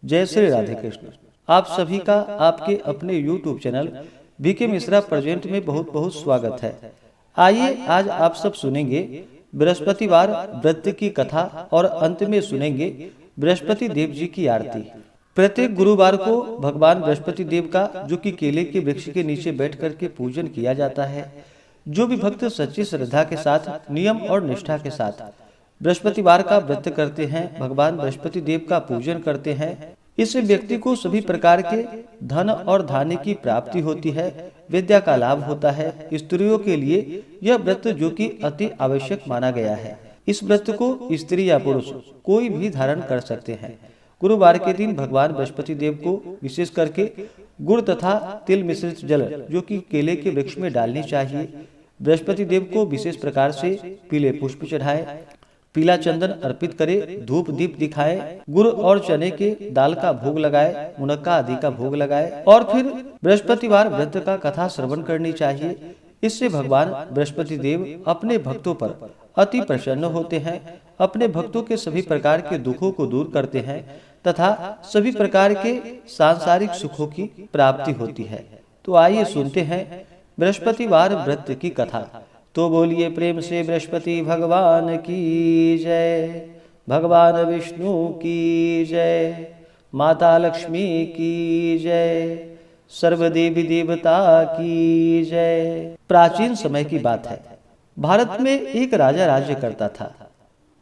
जय श्री राधे कृष्ण। आप सभी का आपके अपने YouTube channel BK Mishra present में बहुत बहुत स्वागत है। आइए आज आप सब सुनेंगे बृहस्पतिवार व्रत की कथा और अंत में सुनेंगे बृहस्पति देव जी की आरती। प्रत्येक गुरुवार को भगवान बृहस्पति देव का, जो कि केले के वृक्ष के नीचे बैठ करके पूजन किया जाता है। जो भी भक्त सच्ची श्रद्धा के साथ, नियम और निष्ठा के साथ बृहस्पतिवार का व्रत करते हैं, भगवान बृहस्पति देव का पूजन करते हैं, इससे व्यक्ति को सभी प्रकार के धन और धान्य की प्राप्ति होती है, विद्या का लाभ होता है। स्त्रियों के लिए यह व्रत जो कि अति आवश्यक माना गया है। इस व्रत को स्त्री या पुरुष कोई भी धारण कर सकते हैं। गुरुवार के दिन भगवान बृहस्पति देव को विशेष करके गुड़ तथा तिल मिश्रित जल जो कि केले के वृक्ष में डालनी चाहिए। बृहस्पति देव को विशेष प्रकार से पीले पुष्प चढ़ाए, पीला चंदन अर्पित करे, धूप दीप दिखाए, गुड़ और चने के दाल का भोग लगाए, मुनक्का आदि का भोग लगाए और फिर बृहस्पतिवार व्रत का कथा श्रवण करनी चाहिए। इससे भगवान बृहस्पति देव अपने भक्तों पर अति प्रसन्न होते हैं, अपने भक्तों के सभी प्रकार के दुखों को दूर करते हैं तथा सभी प्रकार के सांसारिक सुखों की प्राप्ति होती है। तो आइए सुनते हैं बृहस्पतिवार व्रत की कथा। तो बोलिए प्रेम से बृहस्पति भगवान की जय, भगवान विष्णु की जय, माता लक्ष्मी की जय, सर्वदेवी देवता की जय। प्राचीन समय की बात है। भारत में एक राजा राज्य करता था।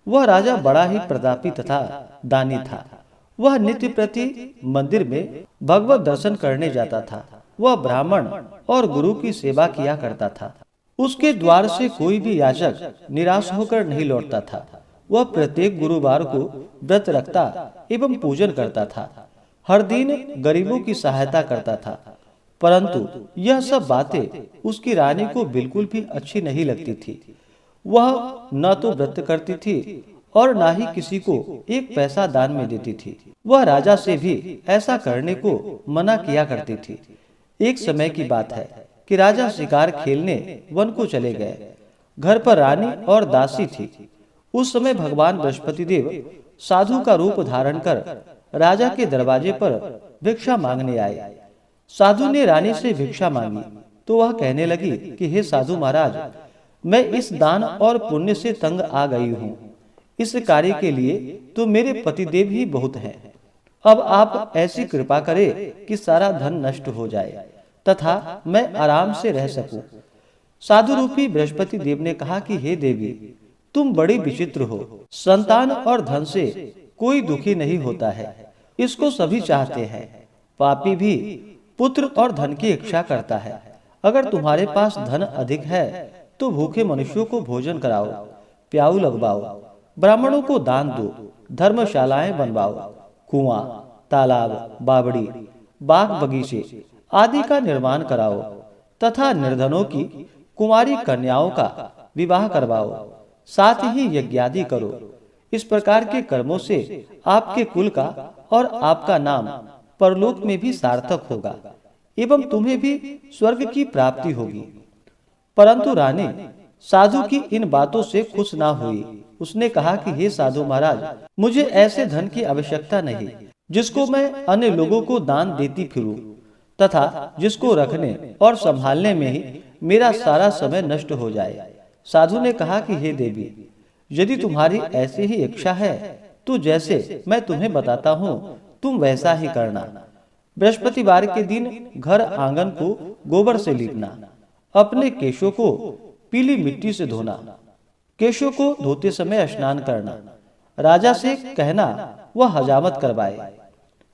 वह राजा बड़ा ही प्रतापी तथा दानी था। वह नित्य प्रति मंदिर में भगवत दर्शन करने जाता था। वह ब्राह्मण और गुरु की सेवा किया करता था। उसके द्वार से कोई भी याचक निराश होकर नहीं लौटता था। वह प्रत्येक गुरुवार को व्रत रखता एवं पूजन करता था। हर दिन गरीबों की सहायता करता था। परंतु यह सब बातें उसकी रानी को बिल्कुल भी अच्छी नहीं लगती थी। वह न तो व्रत करती थी और न ही किसी को एक पैसा दान में देती थी। वह राजा से भी ऐसा करने को मना किया करती थी। एक समय की बात है कि राजा शिकार खेलने वन को चले गए। घर पर रानी और दासी थी। उस समय भगवान बृहस्पति देव साधु का रूप धारण कर राजा के दरवाजे पर भिक्षा मांगने आए। साधु ने रानी से भिक्षा मांगी तो वह कहने लगी कि हे साधु महाराज, मैं इस दान और पुण्य से तंग आ गई हूँ। इस कार्य के लिए तो मेरे पतिदेव ही बहुत हैं। अब आप ऐसी कृपा करें कि सारा धन नष्ट हो जाए तथा मैं आराम से रह सकूं। साधु रूपी बृहस्पति देव ने कहा कि हे देवी, तुम बड़ी विचित्र हो। संतान और धन से कोई दुखी नहीं होता है, इसको सभी चाहते हैं। पापी भी पुत्र और धन की इच्छा करता है। अगर तुम्हारे पास धन अधिक है तो भूखे मनुष्यों को भोजन कराओ, प्याऊ लगवाओ, ब्राह्मणों को दान दो, धर्मशालाएं बनवाओ, कुआं, तालाब, बावड़ी, बाग बगीचे आदि का निर्माण कराओ तथा निर्धनों की कुमारी कन्याओं का विवाह करवाओ, साथ ही यज्ञादि करो। इस प्रकार के कर्मों से आपके कुल का और आपका नाम परलोक में भी सार्थक होगा एवं तुम्हें भी स्वर्ग की प्राप्ति होगी। परंतु रानी साधु की इन बातों से खुश ना हुई। उसने कहा कि हे साधु महाराज, मुझे ऐसे धन की आवश्यकता नहीं जिसको मैं अन्य लोगों को दान देती फिरूं तथा जिसको रखने और संभालने में ही मेरा सारा समय नष्ट हो जाए। साधु ने कहा कि हे देवी, यदि तुम्हारी ऐसी ही इच्छा है तो जैसे मैं तुम्हें बताता हूँ तुम वैसा ही करना। बृहस्पतिवार के दिन घर आंगन को गोबर से लीपना, अपने केशों को पीली मिट्टी से धोना, केशों को धोते समय स्नान करना, राजा से कहना वह हजामत करवाए,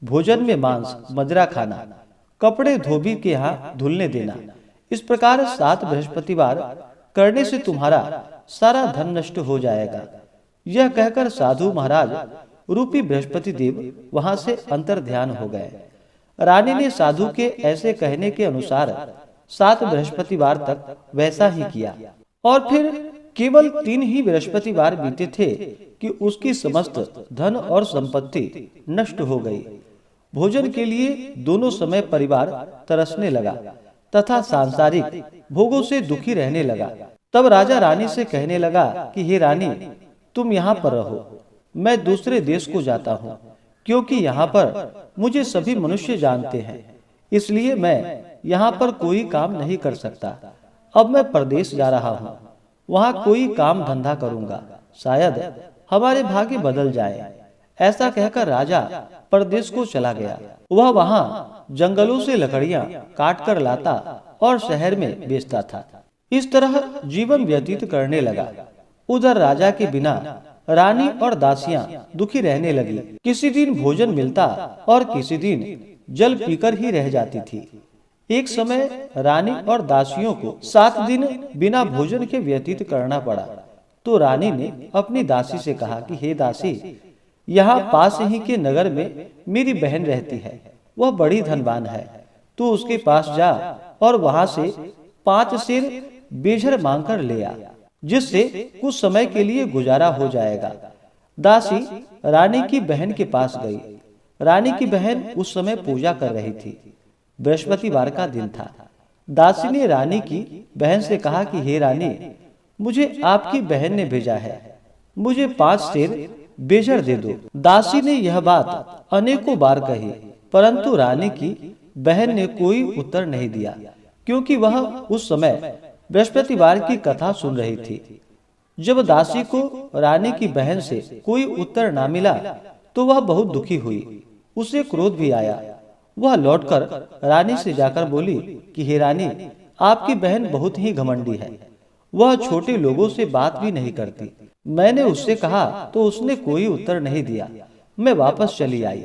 भोजन में मांस मदिरा खाना, कपड़े धोबी के यहाँ धुलने देना। इस प्रकार 7 बृहस्पतिवार करने से तुम्हारा सारा धन नष्ट हो जाएगा। यह कहकर साधु महाराज रूपी बृहस्पति देव वहां से अंतर ध्यान हो गए। रानी ने साधु के ऐसे कहने के अनुसार 7 बृहस्पतिवार तक वैसा ही किया और फिर केवल 3 ही बृहस्पतिवार बीते थे कि उसकी समस्त धन और संपत्ति नष्ट हो गई। भोजन के लिए दोनों समय परिवार तरसने लगा तथा सांसारिक भोगों से दुखी रहने लगा। तब राजा रानी से कहने लगा कि हे रानी, तुम यहाँ पर रहो, मैं दूसरे देश को जाता हूँ। क्योंकि यहाँ पर मुझे सभी मनुष्य जानते हैं, इसलिए मैं यहाँ पर कोई काम नहीं कर सकता। अब मैं परदेश जा रहा हूँ, वहाँ कोई काम धंधा करूँगा, शायद हमारे भाग्य बदल जाए। ऐसा कहकर राजा परदेश को चला गया। वह वहाँ जंगलों से लकड़ियाँ काट कर लाता और शहर में बेचता था। इस तरह जीवन व्यतीत करने लगा। उधर राजा के बिना रानी और दासियां दुखी रहने लगी। किसी दिन भोजन मिलता और किसी दिन जल पीकर ही रह जाती थी। एक समय रानी और दासियों को 7 दिन बिना भोजन के व्यतीत करना पड़ा। तो रानी ने अपनी दासी से कहा कि हे दासी, यहाँ पास ही के नगर में मेरी बहन रहती है, वह बड़ी धनवान है। तू उसके पास जा और वहां से 5 सेर बेझर मांग कर ले आ, जिससे कुछ समय के लिए गुजारा हो जाएगा। दासी रानी की बहन के पास गई। रानी की बहन उस समय पूजा कर रही थी। बृहस्पतिवार का दिन था। दासी ने रानी की बहन से कहा कि हे रानी, मुझे आपकी बहन ने भेजा है, मुझे 5 सेर बेझर दे दो। दासी ने यह बात अनेकों बार कही, परंतु रानी की बहन ने कोई उत्तर नहीं दिया, क्योंकि वह उस समय बृहस्पतिवार की कथा सुन रही थी। जब दासी को रानी की बहन से कोई उत्तर ना मिला तो वह बहुत दुखी हुई। उसे क्रोध भी आया। वह लौटकर रानी से जाकर बोली कि हे रानी, आपकी बहन बहुत ही घमंडी है, वह छोटे लोगों से बात भी नहीं करती। मैंने उससे कहा तो उसने कोई उत्तर नहीं दिया। मैं वापस चली आई।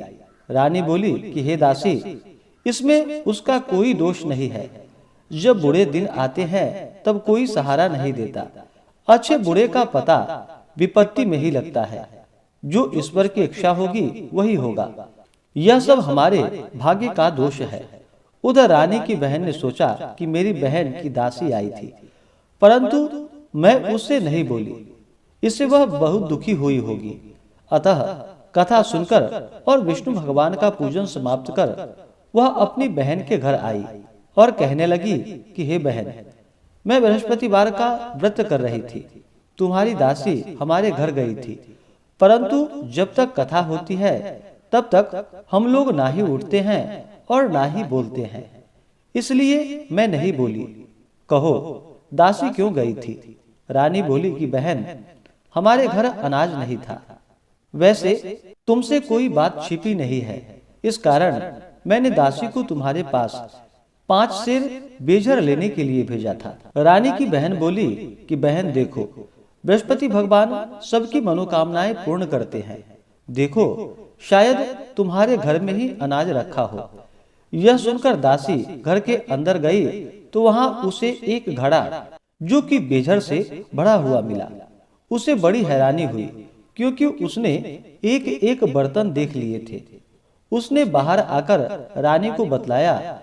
रानी बोली कि हे दासी, इसमें उसका कोई दोष नहीं है। जब बुरे दिन आते हैं तब कोई सहारा नहीं देता। अच्छे बुरे का पता विपत्ति में ही लगता है। जो ईश्वर की इच्छा होगी वही होगा। यह सब हमारे भाग्य का दोष है। उधर रानी की बहन ने सोचा कि मेरी बहन की दासी आई थी, परंतु मैं उससे नहीं बोली, इससे वह बहुत दुखी हुई होगी। अतः कथा सुनकर और विष्णु भगवान का पूजन समाप्त कर वह अपनी बहन के घर आई और कहने लगी कि हे बहन, मैं बृहस्पतिवार का व्रत कर रही थी। तुम्हारी दासी हमारे घर गई थी, परंतु जब तक कथा होती है तब तक हम लोग ना ही उठते हैं और ना ही बोलते हैं, इसलिए मैं नहीं बोली। कहो दासी क्यों गई थी? रानी बोली कि बहन, हमारे घर अनाज नहीं था। वैसे तुमसे कोई बात छिपी नहीं है, इस कारण मैंने दासी को तुम्हारे पास 5 सेर बेझर लेने के लिए भेजा था। रानी की बहन बोली कि बहन देखो, बृहस्पति भगवान सबकी मनोकामनाएं पूर्ण करते हैं। देखो, शायद तुम्हारे घर में ही अनाज रखा हो। यह सुनकर दासी घर के अंदर गई तो वहां उसे एक घड़ा जो कि बेझर से भरा हुआ मिला। उसे बड़ी हैरानी हुई, क्योंकि उसने एक एक बर्तन देख लिए थे। उसने बाहर आकर रानी को बतलाया।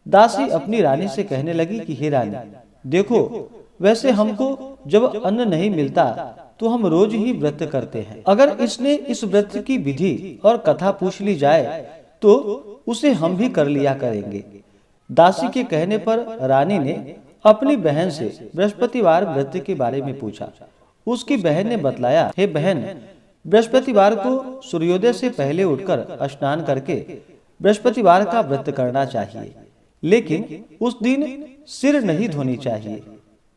दासी अपनी रानी से कहने लगी कि हे रानी, देखो, वैसे हमको जब अन्न नहीं मिलता तो हम रोज ही व्रत करते हैं। अगर इसने इस व्रत की विधि और कथा पूछ ली जाए तो उसे हम भी कर लिया करेंगे। दासी के कहने पर रानी ने अपनी बहन से बृहस्पतिवार व्रत के बारे में पूछा। उसकी बहन ने बतलाया, हे बहन, बृहस्पतिवार को सूर्योदय से पहले उठकर स्नान करके बृहस्पतिवार का व्रत करना चाहिए, लेकिन उस दिन सिर नहीं धोनी चाहिए।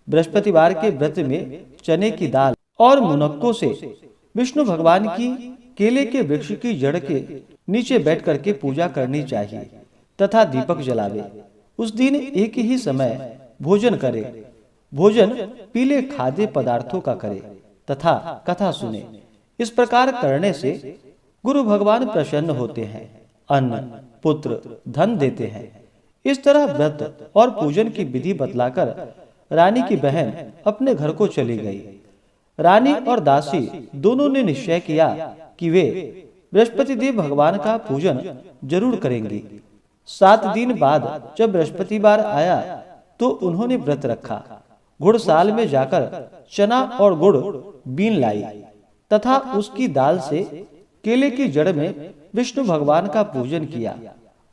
बृहस्पतिवार के व्रत में चने की दाल और मुनक्कों से विष्णु भगवान की केले के वृक्ष की जड़ के नीचे बैठ करके पूजा करनी चाहिए तथा दीपक जलावे। उस दिन एक ही समय भोजन करे। भोजन पीले खाद्य पदार्थों का करे तथा कथा सुने। इस प्रकार करने से गुरु भगवान प्रसन्न होते हैं, अन्न, पुत्र, धन देते हैं। इस तरह व्रत और पूजन की विधि बतलाकर रानी की बहन अपने घर को चली गई। रानी और दासी दोनों ने निश्चय किया कि वे बृहस्पति देव भगवान का पूजन जरूर करेंगी। 7 दिन बाद जब बृहस्पतिवार आया तो उन्होंने व्रत रखा। घुड़साल में जाकर चना और गुड़ बीन लाई तथा उसकी दाल से केले की जड़ में विष्णु भगवान का पूजन किया।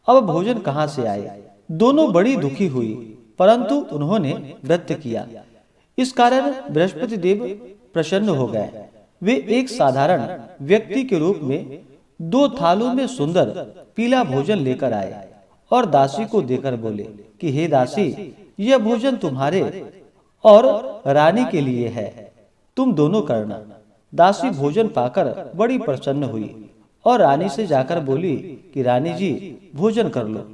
अब भोजन कहाँ से आए? दोनों बड़ी दुखी हुई, परंतु उन्होंने व्रत किया। इस कारण बृहस्पति देव प्रसन्न हो गए। वे एक साधारण व्यक्ति के रूप में 2 थालों में सुंदर पीला भोजन लेकर आए और दासी को देकर बोले कि हे दासी, यह भोजन तुम्हारे और रानी के लिए है, तुम दोनों करना। दासी भोजन पाकर बड़ी प्रसन्न हुई और रानी से जाकर बोली कि रानी जी, भोजन कर लो।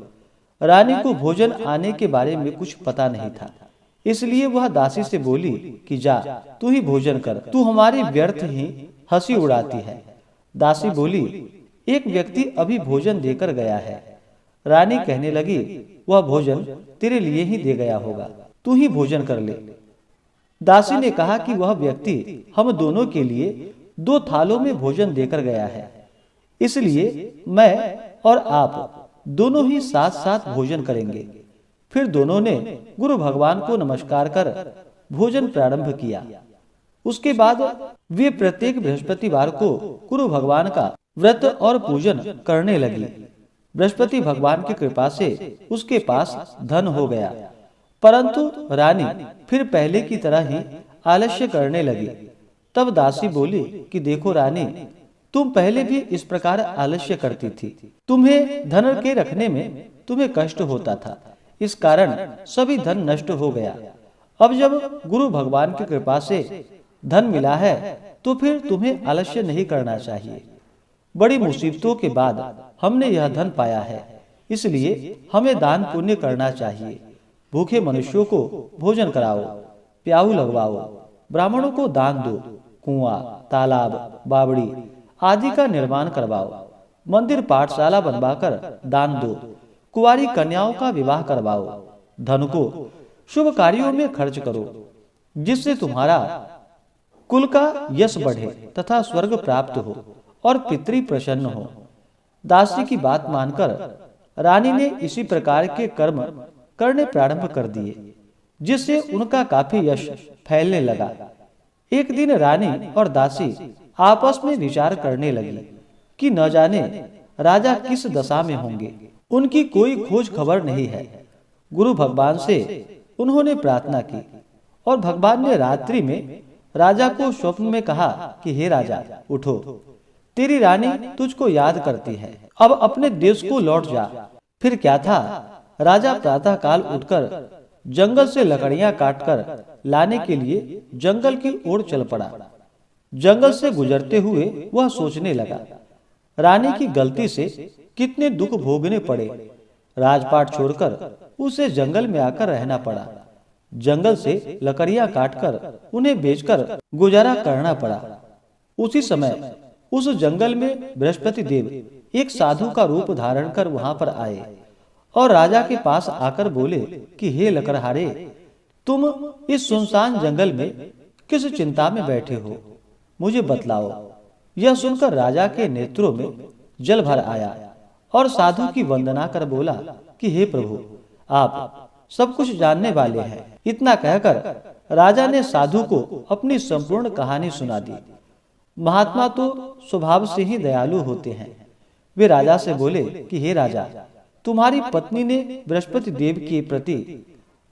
रानी को भोजन आने के बारे में कुछ पता नहीं था, इसलिए वह दासी से बोली कि जा, तू ही भोजन कर, तू हमारी व्यर्थ ही हंसी उड़ाती है। दासी बोली, एक व्यक्ति अभी भोजन देकर गया है। रानी कहने लगी, वह भोजन तेरे लिए ही दे गया होगा, तू ही भोजन कर ले। दासी ने कहा कि वह व्यक्ति हम दोनों के लिए 2 थालों में भोजन देकर गया है, इसलिए मैं और आप दोनों ही साथ साथ भोजन करेंगे। फिर दोनों ने गुरु भगवान को नमस्कार कर भोजन प्रारंभ किया। उसके बाद वे प्रत्येक बृहस्पतिवार को गुरु भगवान का व्रत और पूजन करने लगी। बृहस्पति भगवान की कृपा से उसके पास धन हो गया, परंतु रानी फिर पहले की तरह ही आलस्य करने लगी। तब दासी बोली कि देखो रानी, तुम पहले भी इस प्रकार आलस्य करती थी, तुम्हें धन के रखने में तुम्हें कष्ट होता था, इस कारण सभी धन नष्ट हो गया। अब जब गुरु भगवान की कृपा से धन मिला है तो फिर तुम्हें आलस्य नहीं करना चाहिए। बड़ी मुसीबतों के बाद हमने यह धन पाया है, इसलिए हमें दान पुण्य करना चाहिए। भूखे मनुष्यों को भोजन कराओ, प्याऊ लगवाओ, ब्राह्मणों को दान दो, कुआं, तालाब, बावड़ी आदि का निर्माण करवाओ, मंदिर पाठशाला बनवाकर दान दो, कुंवारी कन्याओं का विवाह करवाओ, धन को शुभ कार्यों में खर्च करो, जिससे तुम्हारा कुल का यश बढ़े तथा स्वर्ग प्राप्त हो और पितृ प्रसन्न हो। दासी की बात मानकर रानी ने इसी प्रकार के कर्म करने प्रारंभ कर दिए, जिससे उनका काफी यश फैलने लगा। एक दिन रानी और दासी आपस में विचार करने लगी कि न जाने राजा किस दशा में होंगे, उनकी कोई खोज खबर नहीं है। गुरु भगवान से उन्होंने प्रार्थना की और भगवान ने रात्रि में राजा को स्वप्न में कहा कि हे राजा, उठो, तेरी रानी तुझको याद करती है, अब अपने देश को लौट जा। फिर क्या था, राजा प्रातः काल उठकर जंगल से लकड़ियां काटकर लाने के लिए जंगल की ओर चल पड़ा। जंगल से गुजरते हुए वह सोचने लगा, रानी की गलती से कितने दुख भोगने पड़े। राजपाट छोड़कर उसे जंगल में आकर रहना पड़ा। जंगल से लकड़ियां काटकर उन्हें बेचकर गुजारा करना पड़ा। उसी समय उस जंगल में बृहस्पति देव एक साधु का रूप धारण कर वहां पर आए और राजा के पास आकर बोले कि हे लकड़हारे, तुम इस सुनसान जंगल में किस चिंता में बैठे हो, मुझे बतलाओ। यह सुनकर राजा के नेत्रों में जल भर आया और साधु की वंदना कर बोला कि हे प्रभु, आप सब कुछ जानने वाले हैं। इतना कहकर राजा ने साधु को अपनी संपूर्ण कहानी सुना दी। महात्मा तो स्वभाव से ही दयालु होते हैं। वे राजा से बोले कि हे राजा, तुम्हारी पत्नी ने बृहस्पति देव के प्रति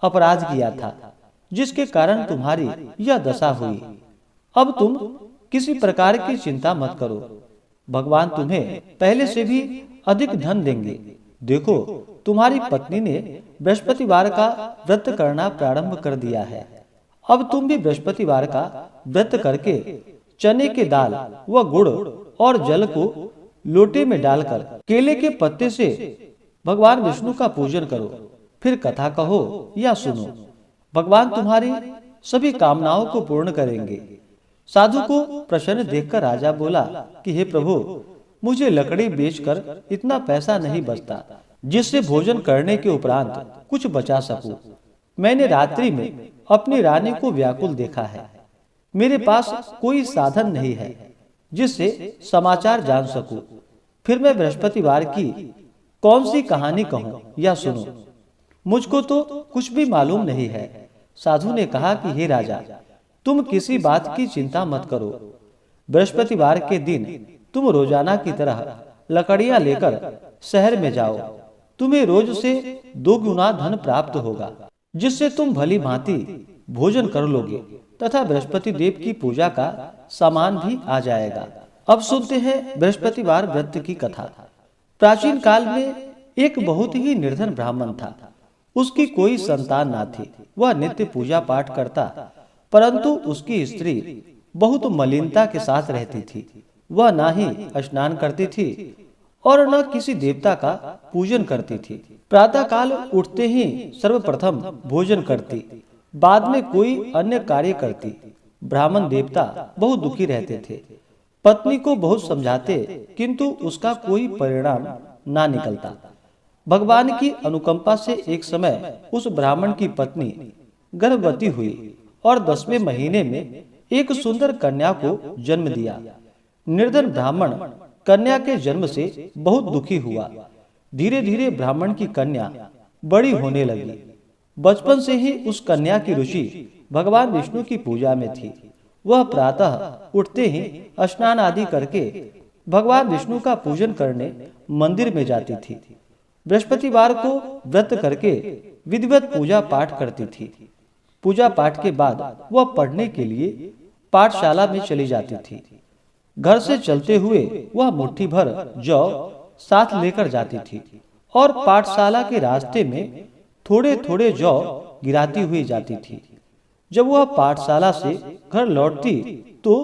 अपराध किया था, जिसके कारण तुम्हारी यह दशा हुई। अब तुम किसी प्रकार की चिंता मत करो, भगवान तुम्हें पहले से भी अधिक धन देंगे। देखो, तुम्हारी पत्नी ने बृहस्पतिवार का व्रत करना प्रारंभ कर दिया है। अब तुम भी बृहस्पतिवार का व्रत करके चने के दाल व गुड़ और जल को लोटे में डालकर केले के पत्ते से भगवान विष्णु का पूजन करो। फिर कथा कहो या सुनो, भगवान तुम्हारी सभी कामनाओं को पूर्ण करेंगे। साधु को प्रसन्न देखकर राजा बोला कि हे प्रभु, मुझे लकड़ी बेचकर इतना पैसा नहीं बचता जिससे भोजन करने के उपरांत कुछ बचा सकूं। मैंने रात्रि में अपनी रानी को व्याकुल देखा है। मेरे पास कोई साधन नहीं है जिससे समाचार जान सकूं। फिर मैं बृहस्पतिवार की कौन सी कहानी कहूं या सुनूं, मुझको तो कुछ भी मालूम नहीं है। साधु ने कहा कि हे राजा, तुम किसी बात की चिंता मत करो। बृहस्पतिवार के दिन तुम रोजाना की तरह लकड़ियां लेकर शहर में जाओ। तुम्हें रोज से 2 गुना धन प्राप्त होगा, जिससे तुम भली भांति भोजन कर लोगे तथा बृहस्पति देव की पूजा का सामान भी आ जाएगा। अब सुनते हैं बृहस्पतिवार व्रत की कथा। प्राचीन काल में एक बहुत ही निर्धन ब्राह्मण था। उसकी कोई संतान ना थी। वह नित्य पूजा पाठ करता, परंतु उसकी स्त्री बहुत मलिनता के साथ रहती थी। वह ना ही स्नान करती थी और न किसी देवता का पूजन करती थी। प्रातः काल उठते ही सर्वप्रथम भोजन करती, बाद में कोई अन्य कार्य करती। ब्राह्मण देवता बहुत दुखी रहते थे। पत्नी को बहुत समझाते, किंतु उसका कोई परिणाम ना निकलता। भगवान की अनुकंपा से एक समय उस ब्राह्मण की पत्नी गर्भवती हुई और 10वें महीने में एक सुंदर कन्या को जन्म दिया। निर्धन ब्राह्मण कन्या के जन्म से बहुत दुखी हुआ। धीरे धीरे ब्राह्मण की कन्या बड़ी होने लगी। बचपन से ही उस कन्या की रुचि भगवान विष्णु की पूजा में थी। वह प्रातः उठते ही स्नान आदि करके भगवान विष्णु का पूजन करने मंदिर में जाती थी। बृहस्पतिवार को व्रत करके विधिवत पूजा पाठ करती थी। पूजा पाठ के बाद वह पढ़ने के लिए पाठशाला में चली जाती थी। घर से चलते हुए वह मुट्ठी भर जौ साथ लेकर जाती थी और पाठशाला के रास्ते में थोड़े थोड़े जौ गिराती हुई जाती थी। जब वह पाठशाला से घर लौटती तो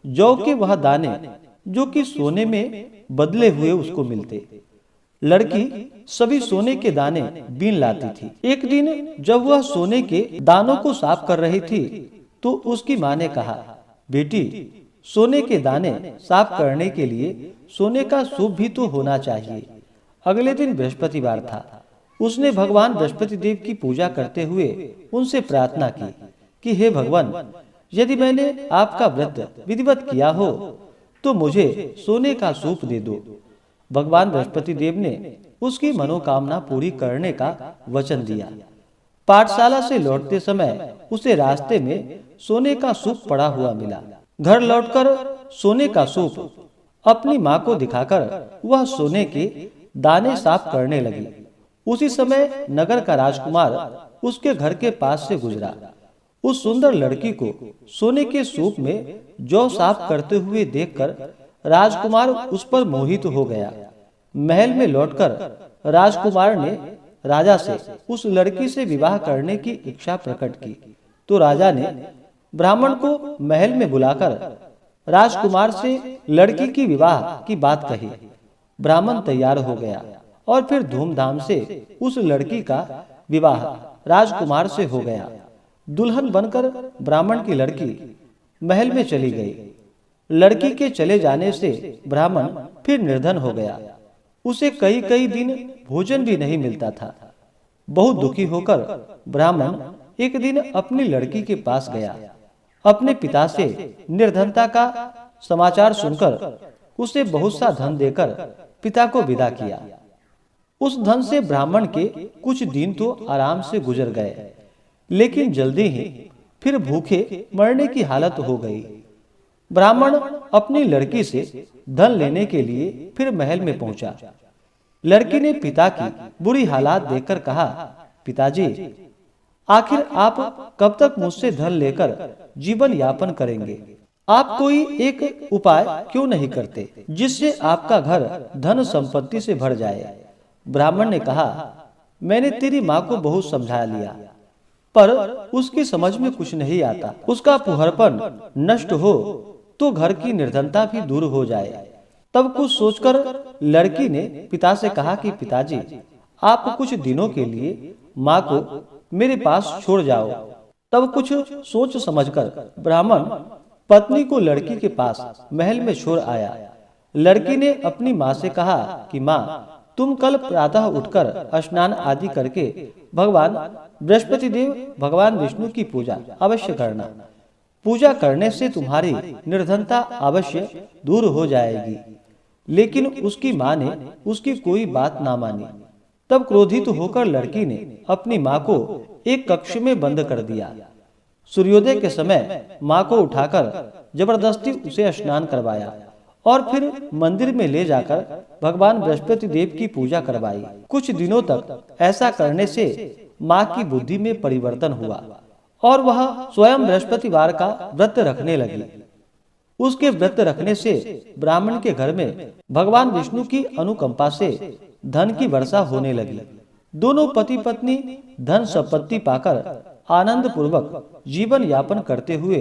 जौ के वह दाने जो कि सोने में बदले हुए उसको मिलते। लड़की सभी सोने के दाने बीन लाती थी। एक दिन जब वह सोने के दानों को साफ कर रही थी तो उसकी माँ ने कहा, बेटी, सोने के दाने साफ करने के लिए सोने का सूप भी तो होना चाहिए। अगले दिन बृहस्पतिवार था। उसने भगवान बृहस्पति देव की पूजा करते हुए उनसे प्रार्थना की कि हे भगवान, यदि मैंने आपका व्रत विधिवत किया हो तो मुझे सोने का सूप दे दो। भगवान बृहस्पति देव ने उसकी मनोकामना पूरी करने का वचन दिया। पाठशाला से लौटते समय उसे रास्ते में सोने का सूप पड़ा हुआ मिला। घर लौटकर सोने का सूप अपनी माँ को दिखाकर वह सोने के दाने साफ करने लगी। उसी समय नगर का राजकुमार उसके घर के पास से गुजरा। उस सुंदर लड़की को सोने के सूप में जौ साफ करते हुए देखकर राजकुमार उस पर मोहित हो गया। महल में लौटकर राजकुमार ने राजा से उस लड़की से विवाह करने की इच्छा प्रकट की। तो राजा ने ब्राह्मण को महल में बुलाकर राजकुमार से लड़की की विवाह की बात कही। ब्राह्मण तैयार हो गया और फिर धूमधाम से उस लड़की का विवाह राजकुमार से हो गया। दुल्हन बनकर ब्राह्मण की लड़की महल में चली गई। लड़की के चले जाने से ब्राह्मण फिर निर्धन हो गया। उसे कई कई दिन भोजन भी नहीं मिलता था। बहुत दुखी होकर ब्राह्मण एक दिन अपनी लड़की के पास गया। अपने पिता से निर्धनता का समाचार सुनकर उसे बहुत सा धन देकर पिता को विदा किया। उस धन से ब्राह्मण के कुछ दिन तो आराम से गुजर गए, लेकिन जल्दी ही फिर भूखे मरने की हालत हो गई। ब्राह्मण अपनी लड़की से धन लेने के लिए फिर महल में पहुंचा। लड़की ने पिता की बुरी हालात देखकर कहा, पिताजी, आखिर आप कब तक मुझसे धन लेकर जीवन यापन करेंगे? आप कोई एक उपाय क्यों नहीं करते जिससे आपका घर धन संपत्ति से भर जाए? ब्राह्मण ने कहा, मैंने तेरी माँ को बहुत समझा लिया, पर उसकी समझ में कुछ नहीं आता। उसका फुहरपन नष्ट हो तो घर की निर्धनता भी दूर हो जाए। तब कुछ सोचकर लड़की ने पिता से कहा कि पिताजी, आप कुछ दिनों के लिए माँ को मेरे पास छोड़ जाओ। तब कुछ सोच समझकर ब्राह्मण पत्नी को लड़की के पास महल में छोड़ आया। लड़की ने अपनी माँ से कहा कि माँ, तुम कल प्रातः उठकर स्नान आदि करके भगवान बृहस्पति देव भगवान विष्णु की पूजा अवश्य करना। पूजा करने से तुम्हारी निर्धनता अवश्य दूर हो जाएगी। लेकिन उसकी माँ ने उसकी कोई बात ना मानी। तब क्रोधित होकर लड़की ने अपनी माँ को एक कक्ष में बंद कर दिया। सूर्योदय के समय माँ को उठाकर जबरदस्ती उसे स्नान करवाया और फिर मंदिर में ले जाकर भगवान बृहस्पति देव की पूजा करवाई। कुछ दिनों तक ऐसा करने से माँ की बुद्धि में परिवर्तन हुआ और वह स्वयं बृहस्पतिवार का व्रत रखने लगी। उसके व्रत रखने से ब्राह्मण के घर में भगवान विष्णु की अनुकंपा से धन की वर्षा होने लगी। दोनों पति पत्नी धन संपत्ति पाकर आनंद पूर्वक जीवन यापन करते हुए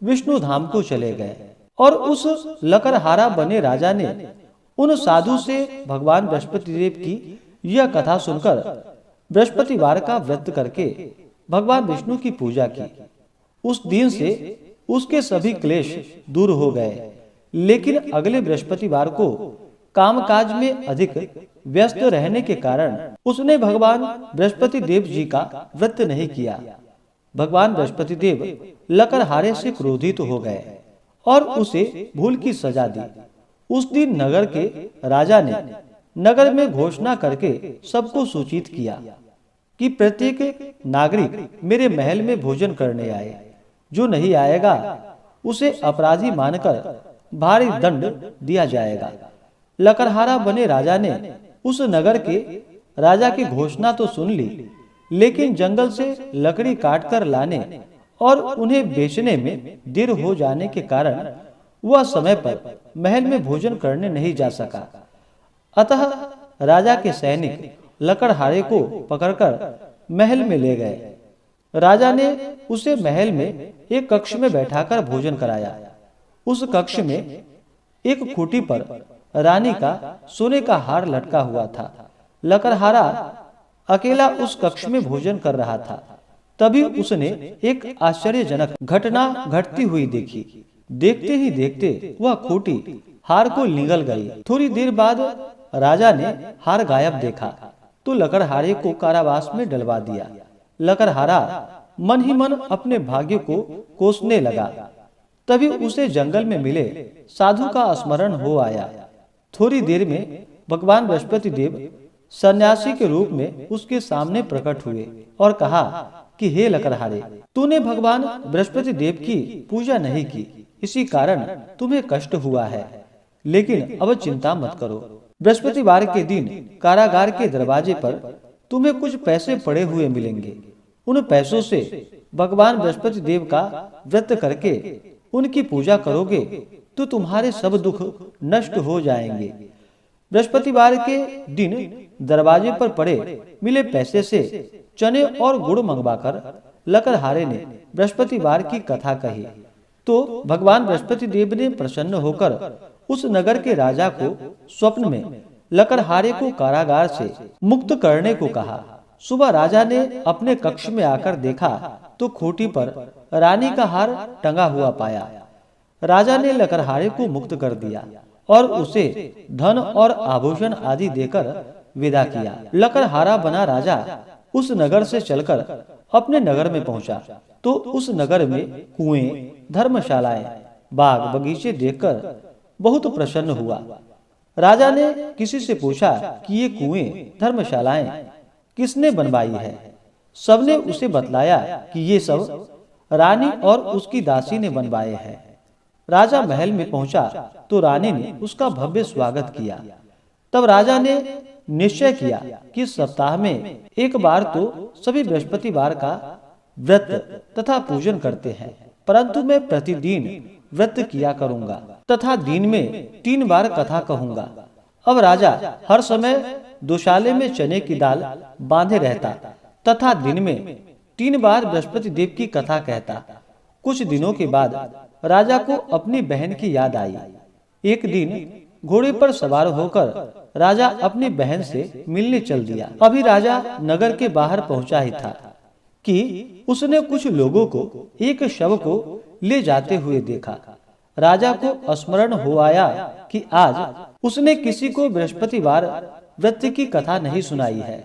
विष्णु धाम को चले गए। और उस लकड़हारा बने राजा ने उन साधु से भगवान बृहस्पति देव की यह कथा सुनकर बृहस्पतिवार का व्रत करके भगवान विष्णु की पूजा की। उस दिन से उसके सभी क्लेश दूर हो गए। लेकिन अगले बृहस्पतिवार को कामकाज में अधिक व्यस्त रहने के कारण उसने भगवान बृहस्पति देव जी का व्रत नहीं किया। भगवान बृहस्पति देव लकड़हारे से क्रोधित हो गए और उसे भूल की सजा दी। उस दिन नगर के राजा ने नगर में घोषणा करके सबको सूचित किया कि प्रत्येक नागरिक मेरे महल में भोजन करने आए। जो नहीं आएगा उसे अपराधी मानकर भारी दंड दिया जाएगा। लकड़हारा बने राजा ने उस नगर के राजा की घोषणा तो सुन ली, लेकिन जंगल से लकड़ी काटकर लाने और उन्हें बेचने में देर हो जाने के कारण वह समय पर महल में भोजन करने नहीं जा सका। अतः राजा के सैनिक लकड़हारे को पकड़कर महल में ले गए। राजा ने उसे महल में एक कक्ष में बैठाकर भोजन कराया। उस कक्ष में एक खूंटी पर रानी का सोने का हार लटका हुआ था। लकड़हारा अकेला उस कक्ष में भोजन कर रहा था। तभी उसने एक आश्चर्यजनक घटना घटती हुई देखी। देखते ही देखते वह खूंटी हार को निगल गई। थोड़ी देर बाद राजा ने हार गायब देखा तो लकड़हारे को कारावास में डलवा दिया। लकड़हारा मन ही मन अपने भाग्य को कोसने लगा। तभी उसे जंगल में मिले साधु का स्मरण हो आया। थोड़ी देर में भगवान बृहस्पति देव सन्यासी के रूप में उसके सामने प्रकट हुए और कहा कि हे लकड़हारे, तूने भगवान बृहस्पति देव की पूजा नहीं की, इसी कारण तुम्हें कष्ट हुआ है। लेकिन अब चिंता मत करो। बृहस्पतिवार के दिन कारागार के दरवाजे पर तुम्हें कुछ पैसे पड़े हुए मिलेंगे। उन पैसों से भगवान बृहस्पति देव का व्रत करके उनकी पूजा करोगे तो तुम्हारे सब दुख नष्ट हो जाएंगे। बृहस्पतिवार के दिन दरवाजे पर पड़े मिले पैसे से चने और गुड़ मंगवाकर लकड़हारे ने बृहस्पतिवार की कथा कही तो भगवान बृहस्पति देव ने प्रसन्न होकर उस नगर के राजा को स्वप्न में लकड़हारे को कारागार से मुक्त करने को कहा। सुबह राजा ने अपने कक्ष में आकर देखा तो खूंटी पर रानी का हार टंगा हुआ पाया। राजा ने लकड़हारे को मुक्त कर दिया और उसे धन और आभूषण आदि देकर विदा किया। लकड़हारा बना राजा उस नगर से चलकर अपने नगर में पहुंचा तो उस नगर में कुएं, धर्मशालाएं, बाग बगीचे देखकर बहुत प्रसन्न हुआ। राजा ने किसी से पूछा कि ये कुएं, धर्मशालाएं किसने बनवाई है। सबने उसे बतलाया कि ये सब रानी और उसकी दासी ने बनवाए हैं। राजा महल में पहुंचा तो रानी ने उसका भव्य स्वागत किया। तब राजा ने निश्चय किया कि सप्ताह में एक बार तो सभी बृहस्पतिवार का व्रत तथा पूजन करते हैं, परंतु मैं प्रतिदिन व्रत किया करूंगा तथा दिन में 3 बार कथा कहूंगा। अब राजा हर समय दोशाले में चने की दाल बांधे रहता तथा दिन में 3 बार बृहस्पति देव की कथा कहता। कुछ दिनों के बाद राजा को अपनी बहन की याद आई। एक दिन घोड़े पर सवार होकर राजा अपनी बहन से मिलने चल दिया। अभी राजा नगर के बाहर पहुंचा ही था कि उसने कुछ लोगों को एक शव को ले जाते हुए देखा। राजा को स्मरण हो आया कि आज उसने किसी को बृहस्पतिवार व्रत की कथा नहीं सुनाई है।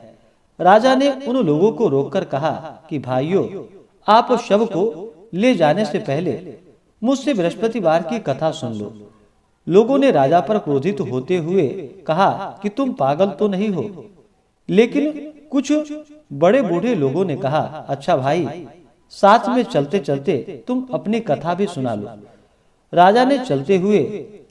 राजा ने उन लोगों को रोककर कहा कि भाइयों, आप शव को ले जाने से पहले मुझसे बृहस्पतिवार की कथा सुन लो। लोगों ने राजा पर क्रोधित होते हुए कहा कि तुम पागल तो नहीं हो। लेकिन कुछ बड़े बूढ़े लोगों ने कहा, अच्छा भाई, साथ में चलते चलते तुम अपनी कथा भी सुना लो। राजा ने चलते हुए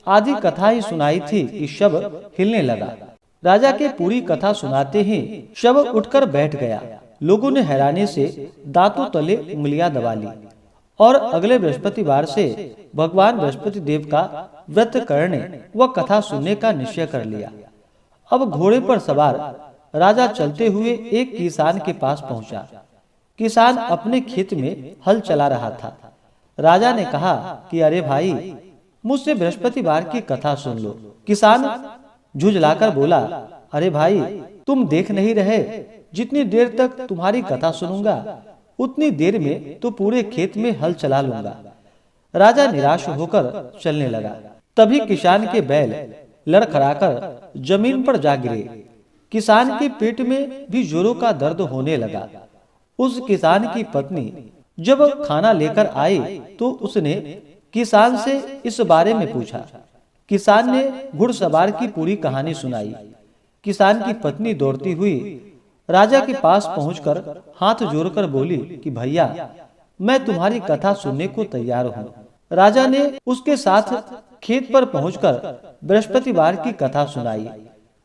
आधी कथा ही सुनाई थी कि शव हिलने लगा। राजा के पूरी कथा सुनाते ही शव उठकर बैठ गया। लोगों ने हैरानी से दांतों तले उंगलियां दबा ली और अगले बृहस्पतिवार से भगवान बृहस्पति देव का व्रत करने व कथा सुनने का निश्चय कर लिया। अब घोड़े पर सवार राजा चलते हुए एक किसान के पास पहुंचा। किसान अपने खेत में हल चला रहा था। राजा ने कहा कि अरे भाई, मुझसे बृहस्पतिवार की कथा सुन लो। किसान झुंझलाकर बोला, अरे भाई, तुम देख नहीं रहे, जितनी देर तक तुम्हारी कथा सुनूंगा उतनी देर में तो पूरे खेत में हल चला लूंगा। राजा निराश होकर चलने लगा। तभी किसान के बैल लड़खड़ाकर जमीन पर जा गिरे। किसान के पेट में भी जोरों का दर्द होने लगा। उस किसान की पत्नी जब खाना लेकर आई तो उसने किसान से इस बारे में पूछा। किसान ने घुड़सवार की पूरी कहानी सुनाई। किसान की पत्नी दौड़ती हुई राजा के पास पहुंचकर हाथ जोड़कर बोली कि भैया, मैं तुम्हारी कथा सुनने को तैयार हूँ। राजा ने उसके साथ खेत पर पहुंचकर बृहस्पतिवार की कथा सुनाई।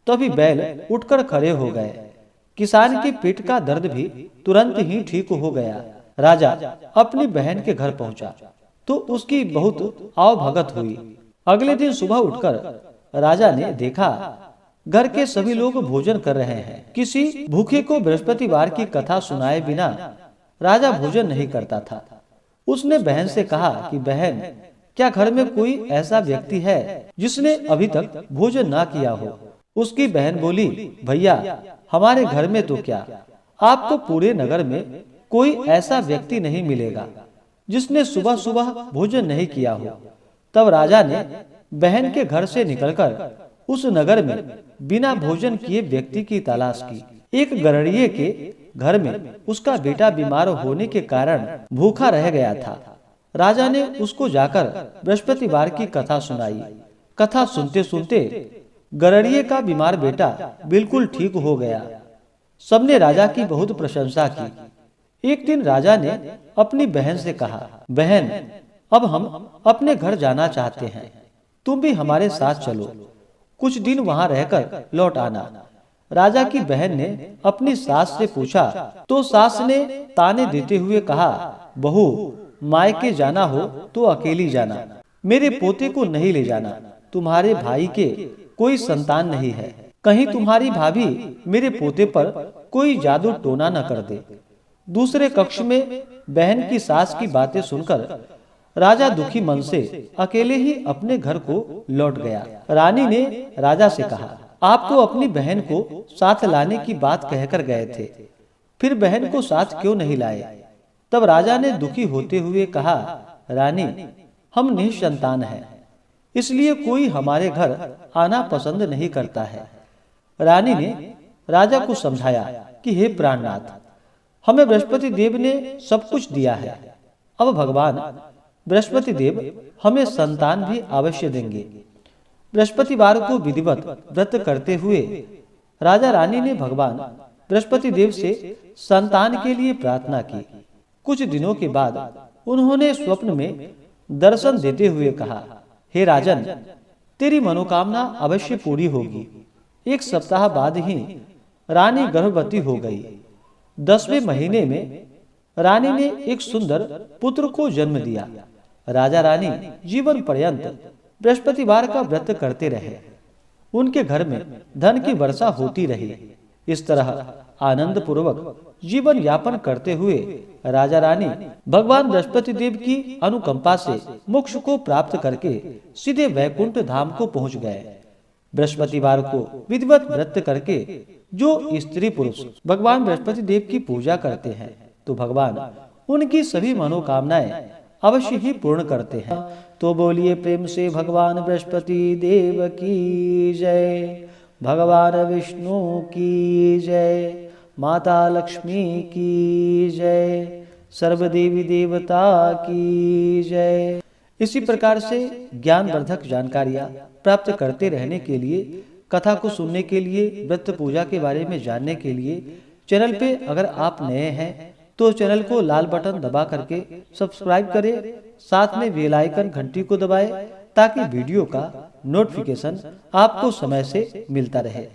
तभी बैल उठकर खड़े हो गए। किसान के पेट का दर्द भी तुरंत ही ठीक हो गया। राजा अपनी बहन के घर पहुंचा तो उसकी बहुत आवभगत हुई। अगले दिन सुबह उठकर राजा ने देखा घर के सभी लोग भोजन कर रहे हैं। किसी भूखे को बृहस्पतिवार की कथा सुनाए बिना राजा भोजन नहीं करता था। उसने बहन से कहा कि बहन, क्या घर में कोई ऐसा व्यक्ति है जिसने अभी तक भोजन ना किया हो? उसकी बहन बोली, भैया, हमारे घर में तो क्या, आपको पूरे नगर में कोई ऐसा व्यक्ति नहीं मिलेगा जिसने सुबह सुबह भोजन नहीं किया हो। तब राजा ने बहन के घर से निकलकर उस नगर में बिना भोजन किए व्यक्ति की तलाश की। एक गरड़िए के घर में उसका बेटा बीमार होने के कारण भूखा रह गया था। राजा ने उसको जाकर बृहस्पतिवार की कथा सुनाई। कथा सुनते सुनते गरड़िए का बीमार बेटा बिल्कुल ठीक हो गया। सबने राजा की बहुत प्रशंसा की। एक दिन राजा ने अपनी बहन से कहा, बहन, अब हम अपने घर जाना चाहते हैं, तुम भी हमारे साथ चलो, कुछ दिन वहां रहकर लौट आना। राजा की बहन ने अपनी सास से पूछा तो सास ने ताने देते हुए कहा, बहू, मायके जाना हो तो अकेली जाना, मेरे पोते को नहीं ले जाना। तुम्हारे भाई के कोई संतान नहीं है, कहीं तुम्हारी भाभी मेरे पोते पर कोई जादू टोना न कर दे। दूसरे कक्ष में बहन की सास की बातें सुनकर राजा दुखी मन से अकेले ही अपने घर को लौट गया। रानी ने राजा से कहा, आप तो अपनी बहन को साथ लाने की बात कहकर गए थे, फिर बहन को साथ क्यों नहीं लाए? तब राजा ने दुखी होते हुए कहा, रानी, हम निसंतान हैं, इसलिए कोई हमारे घर आना पसंद नहीं करता है। रानी ने राजा को समझाया कि हे प्राणनाथ, हमें बृहस्पति देव ने सब कुछ दिया है, अब भगवान बृहस्पति देव हमें संतान भी अवश्य देंगे। बृहस्पतिवार को विधिवत व्रत करते हुए राजा रानी ने भगवान बृहस्पति देव से संतान के लिए प्रार्थना की। कुछ दिनों के बाद उन्होंने स्वप्न में दर्शन देते हुए कहा, हे राजन, तेरी मनोकामना अवश्य पूरी होगी। एक सप्ताह बाद ही रानी गर्भवती हो गई। 10वें महीने में रानी ने एक सुंदर पुत्र को जन्म दिया। राजा रानी जीवन पर्यंत बृहस्पतिवार का व्रत करते रहे। उनके घर में धन की वर्षा होती रही। इस तरह आनंद पूर्वक जीवन यापन करते हुए राजा रानी भगवान बृहस्पति देव की अनुकंपा से मोक्ष को प्राप्त करके सीधे वैकुंठ धाम को पहुंच गए। बृहस्पतिवार को विधिवत व्रत करके जो स्त्री पुरुष भगवान बृहस्पति देव की पूजा करते हैं तो भगवान उनकी सभी मनोकामनाएं अवश्य ही पूर्ण करते हैं। तो बोलिए प्रेम से भगवान बृहस्पति देव की जय, भगवान विष्णु की जय, माता लक्ष्मी की जय, सर्वदेवी देवता की जय। इसी प्रकार से ज्ञानवर्धक जानकारियाँ प्राप्त करते रहने के लिए, कथा को सुनने के लिए, व्रत पूजा के बारे में जानने के लिए चैनल पे अगर आप नए हैं तो चैनल को लाल बटन दबा करके सब्सक्राइब करें, साथ में बेल आइकन घंटी को दबाएं ताकि वीडियो का नोटिफिकेशन आपको समय से मिलता रहे।